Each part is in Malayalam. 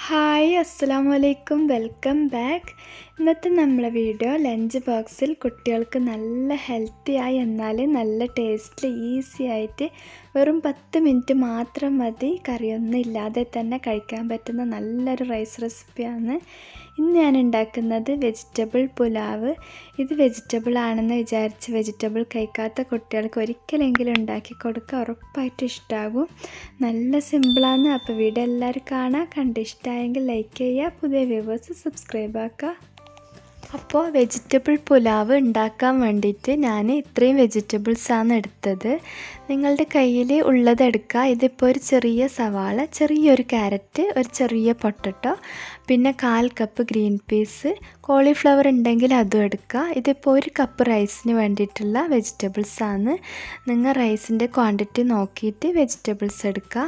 ഹായ് അസ്സലാമു അലൈക്കും വെൽക്കം ബാക്ക്. ഇന്നത്തെ നമ്മളെ വീഡിയോ ലഞ്ച് ബോക്സിൽ കുട്ടികൾക്ക് നല്ല ഹെൽത്തിയായി എന്നാൽ നല്ല ടേസ്റ്റിൽ ഈസി ആയിട്ട് വെറും 10 മിനിറ്റ് മാത്രം മതി കറിയൊന്നും ഇല്ലാതെ തന്നെ കഴിക്കാൻ പറ്റുന്ന നല്ലൊരു റൈസ് റെസിപ്പിയാണ്. ഇന്ന് ഞാൻ ഉണ്ടാക്കുന്നത് വെജിറ്റബിൾ പുലാവ്. ഇത് വെജിറ്റബിൾ ആണെന്ന് വിചാരിച്ച് വെജിറ്റബിൾ കഴിക്കാത്ത കുട്ടികൾക്ക് ഒരിക്കലെങ്കിലും ഉണ്ടാക്കി കൊടുക്കുക, ഉറപ്പായിട്ടും ഇഷ്ടമാകും. നല്ല സിമ്പിളാണ്. അപ്പോൾ വീഡിയോ എല്ലാവരും കാണാം. കണ്ടിഷ്ടമായെങ്കിൽ ലൈക്ക് ചെയ്യുക, പുതിയ വ്യൂവേഴ്സ് സബ്സ്ക്രൈബ് ആക്കുക. അപ്പോൾ വെജിറ്റബിൾ പുലാവ് ഉണ്ടാക്കാൻ വേണ്ടിയിട്ട് ഞാൻ ഇത്രയും വെജിറ്റബിൾസാണ് എടുത്തത്. നിങ്ങളുടെ കയ്യിൽ ഉള്ളത് എടുക്കുക. ഇതിപ്പോൾ ഒരു ചെറിയ സവാള, ചെറിയൊരു ക്യാരറ്റ്, ഒരു ചെറിയ പൊട്ടറ്റോ, പിന്നെ 1/4 കപ്പ് ഗ്രീൻ പീസ്, കോളിഫ്ലവർ ഉണ്ടെങ്കിൽ അതും എടുക്കുക. ഇതിപ്പോൾ 1 കപ്പ് റൈസിന് വേണ്ടിയിട്ടുള്ള വെജിറ്റബിൾസാണ്. നിങ്ങൾ റൈസിൻ്റെ ക്വാണ്ടിറ്റി നോക്കിയിട്ട് വെജിറ്റബിൾസ് എടുക്കുക.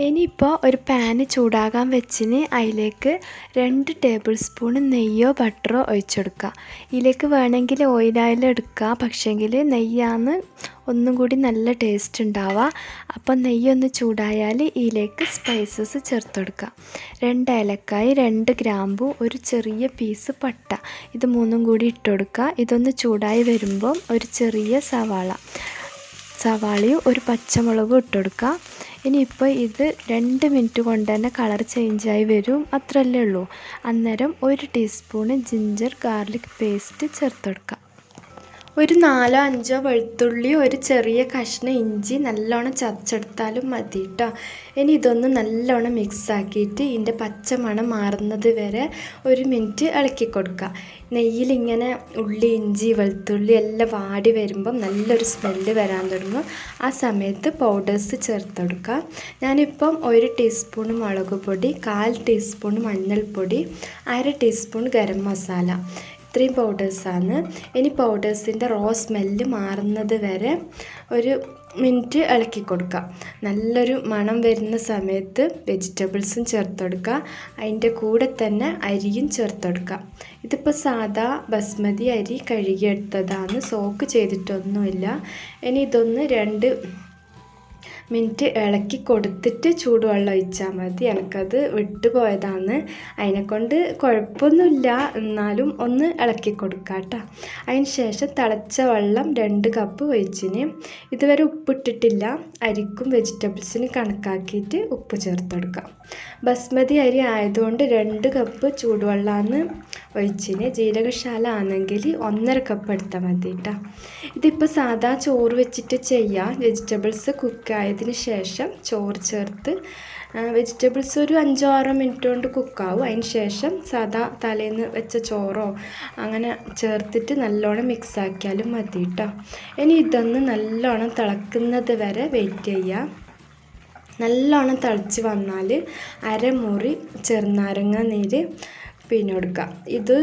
ഇനിയിപ്പോൾ ഒരു പാന് ചൂടാകാൻ വെച്ചിന് അതിലേക്ക് 2 ടേബിൾ സ്പൂൺ നെയ്യോ ബട്ടറോ ഒഴിച്ചെടുക്കുക. ഇതിലേക്ക് വേണമെങ്കിൽ ഓയിൽ എടുക്കുക, പക്ഷേങ്കിൽ നെയ്യാണ് ഒന്നും കൂടി നല്ല ടേസ്റ്റ് ഉണ്ടാവുക. അപ്പോൾ നെയ്യൊന്ന് ചൂടായാൽ ഇതിലേക്ക് സ്പൈസസ് ചേർത്തെടുക്കുക. 2 ഏലക്കായ്, 2 ഗ്രാമ്പു, ഒരു ചെറിയ പീസ് പട്ട, ഇത് 3ഉം കൂടി ഇട്ടുകൊടുക്കുക. ഇതൊന്ന് ചൂടായി വരുമ്പോൾ ഒരു ചെറിയ സവാളയും ഒരു പച്ചമുളകും ഇട്ടുകൊടുക്കുക. ഇനിയിപ്പോൾ ഇത് 2 മിനിറ്റ് കൊണ്ട് തന്നെ കളർ ചേഞ്ചായി വരും, അത്രയല്ലേ ഉള്ളൂ. അന്നേരം 1 ടീസ്പൂൺ ജിഞ്ചർ ഗാർലിക് പേസ്റ്റ് ചേർത്തെടുക്കുക. ഒരു 4-5 വെളുത്തുള്ളി, ഒരു ചെറിയ കഷ്ണം ഇഞ്ചി നല്ലോണം ചതച്ചെടുത്താലും മതി കേട്ടോ. ഇനി ഇതൊന്ന് നല്ലോണം മിക്സാക്കിയിട്ട് ഇതിൻ്റെ പച്ചമണം മാറുന്നത് വരെ 1 മിനിറ്റ് ഇളക്കി കൊടുക്കുക. നെയ്യിലിങ്ങനെ ഉള്ളി, ഇഞ്ചി, വെളുത്തുള്ളി എല്ലാം വാടി വരുമ്പം നല്ലൊരു സ്മെല്ല് വരാൻ തുടങ്ങും. ആ സമയത്ത് പൗഡേഴ്സ് ചേർത്തെടുക്കുക. ഞാനിപ്പം 1 ടീസ്പൂൺ മുളക് പൊടി, 1/4 ടീസ്പൂൺ മഞ്ഞൾപ്പൊടി, 1/2 ടീസ്പൂൺ ഗരം മസാല, ഇത്രയും പൗഡേഴ്സാണ്. ഇനി പൗഡേഴ്സിൻ്റെ സ്മെല്ല് മാറുന്നത് വരെ 1 മിനിറ്റ് ഇളക്കി കൊടുക്കുക. നല്ലൊരു മണം വരുന്ന സമയത്ത് വെജിറ്റബിൾസും ചേർത്തെടുക്കുക. അതിൻ്റെ കൂടെ തന്നെ അരിയും ചേർത്തെടുക്കുക. ഇതിപ്പോൾ സാദാ ബസ്മതി അരി കഴുകിയെടുത്തതാണ്, സോക്ക് ചെയ്തിട്ടൊന്നുമില്ല. ഇനി ഇതൊന്ന് 2 മിനിറ്റ് ഇളക്കി കൊടുത്തിട്ട് ചൂടുവെള്ളം ഒഴിച്ചാൽ മതി. എനിക്കത് വിട്ടുപോയതാണ്, അതിനെക്കൊണ്ട് കുഴപ്പമൊന്നുമില്ല, എന്നാലും ഒന്ന് ഇളക്കി കൊടുക്കുക കേട്ടോ. അതിന് ശേഷം തിളച്ച വെള്ളം 2 കപ്പ് ഒഴിച്ചിന്. ഇതുവരെ ഉപ്പിട്ടിട്ടില്ല. അരിക്കും വെജിറ്റബിൾസിന് കണക്കാക്കിയിട്ട് ഉപ്പ് ചേർത്തെടുക്കാം. ബസ്മതി അരി ആയതുകൊണ്ട് 2 കപ്പ് ചൂടുവെള്ളമാണ് ഒഴിച്ചിന്. ജീരകശാല ആണെങ്കിൽ 1.5 കപ്പ് എടുത്താൽ മതി കേട്ടോ. ഇതിപ്പോൾ സാധാ ചോറ് വെച്ചിട്ട് ചെയ്യാം. വെജിറ്റബിൾസ് കുക്കായതിന് ശേഷം ചോറ് ചേർത്ത് വെജിറ്റബിൾസ് ഒരു 5-6 മിനിറ്റ് കൊണ്ട് കുക്കാവും. അതിന് ശേഷം സാധാ തലേന്ന് വെച്ച ചോറോ അങ്ങനെ ചേർത്തിട്ട് നല്ലോണം മിക്സാക്കിയാലും മതി കേട്ടോ. ഇനി ഇതൊന്ന് നല്ലോണം തിളക്കുന്നത് വരെ വെയിറ്റ് ചെയ്യാം. നല്ലോണം തിളച്ച് വന്നാൽ 1/2 മുറി ചെറുനാരങ്ങ നീര് പിഴിഞ്ഞെടുക്കുക. ഇത്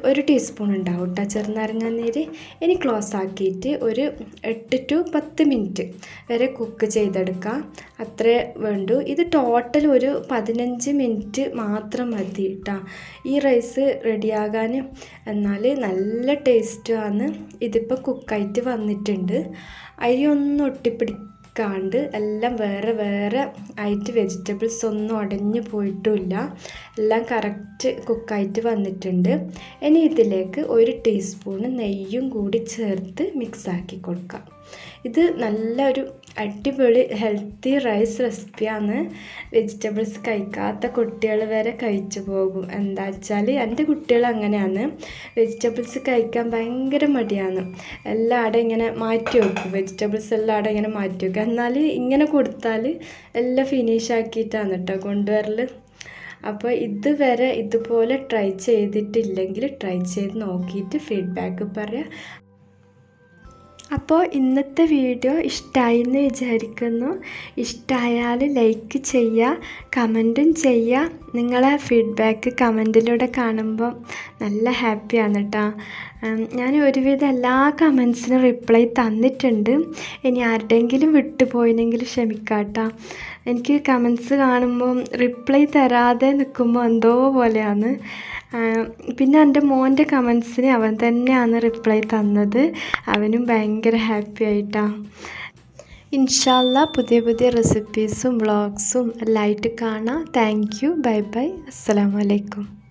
ഒരു ടീസ്പൂൺ ഉണ്ടാവും കേട്ടോ ചെറുനാരങ്ങ നീര്. ഇനി ക്ലോസ് ആക്കിയിട്ട് ഒരു 8 to 10 മിനിറ്റ് വരെ കുക്ക് ചെയ്തെടുക്കുക, അത്രേ വേണ്ടൂ. ഇത് ടോട്ടൽ ഒരു 15 മിനിറ്റ് മാത്രം മതി കേട്ടോ ഈ റൈസ് റെഡിയാകാൻ. എന്നാൽ നല്ല ടേസ്റ്റുമാണ്. ഇതിപ്പോൾ കുക്കായിട്ട് വന്നിട്ടുണ്ട്. അരി ഒന്നും ഒട്ടിപ്പിടിക്കാണ്ട് എല്ലാം വേറെ വേറെ ആയിട്ട് വെജിറ്റബിൾസ് ഒന്നും ഉടഞ്ഞു പോയിട്ടുമില്ല, എല്ലാം കറക്റ്റ് കുക്കായിട്ട് വന്നിട്ടുണ്ട്. ഇനി ഇതിലേക്ക് 1 ടീസ്പൂൺ നെയ്യും കൂടി ചേർത്ത് മിക്സാക്കി കൊടുക്കുക. ഇത് നല്ലൊരു അടിപൊളി ഹെൽത്തി റൈസ് റെസിപ്പിയാണ്. വെജിറ്റബിൾസ് കഴിക്കാത്ത കുട്ടികൾ വരെ കഴിച്ചു പോകും. എന്താ വെച്ചാൽ എൻ്റെ കുട്ടികൾ അങ്ങനെയാണ്, വെജിറ്റബിൾസ് കഴിക്കാൻ ഭയങ്കര മടിയാണ്. എല്ലാവരും ഇങ്ങനെ മാറ്റി വെക്കും, വെജിറ്റബിൾസ് എല്ലാവരും ഇങ്ങനെ മാറ്റി വെക്കും. എന്നാൽ ഇങ്ങനെ കൊടുത്താൽ എല്ലാം ഫിനിഷ് ആക്കിയിട്ടാണ് കേട്ടോ കൊണ്ടുവരൽ. അപ്പോൾ ഇതുവരെ ഇതുപോലെ ട്രൈ ചെയ്തിട്ടില്ലെങ്കിൽ ട്രൈ ചെയ്ത് നോക്കിയിട്ട് ഫീഡ്ബാക്ക് പറയാം. അപ്പോൾ ഇന്നത്തെ വീഡിയോ ഇഷ്ടമായി എന്ന് വിചാരിക്കുന്നു. ഇഷ്ടമായാൽ ലൈക്ക് ചെയ്യുക, കമൻറ്റും ചെയ്യുക. നിങ്ങളെ ഫീഡ്ബാക്ക് കമൻറ്റിലൂടെ കാണുമ്പോൾ നല്ല ഹാപ്പിയാണ് കേട്ടോ. ഞാൻ ഒരുവിധം എല്ലാ കമൻസിനും റിപ്ലൈ തന്നിട്ടുണ്ട്. ഇനി ആരുടെയെങ്കിലും വിട്ടുപോയിനെങ്കിൽ ക്ഷമിക്കാം കേട്ടോ. എനിക്ക് കമൻസ് കാണുമ്പോൾ റിപ്ലൈ തരാതെ നിൽക്കുമ്പോൾ എന്തോ പോലെയാണ്. പിന്നെ എൻ്റെ മോൻ്റെ കമൻസിന് അവൻ തന്നെയാണ് റിപ്ലൈ തന്നത്. അവനും ഭയങ്കര ഹാപ്പി ആയിട്ടാണ്. ഇൻഷാല്ലാ പുതിയ പുതിയ റെസിപ്പീസും വ്ളോഗ്സും എല്ലാം ആയിട്ട് കാണാം. Thank you. Bye bye. അസ്സലാമു അലൈക്കും.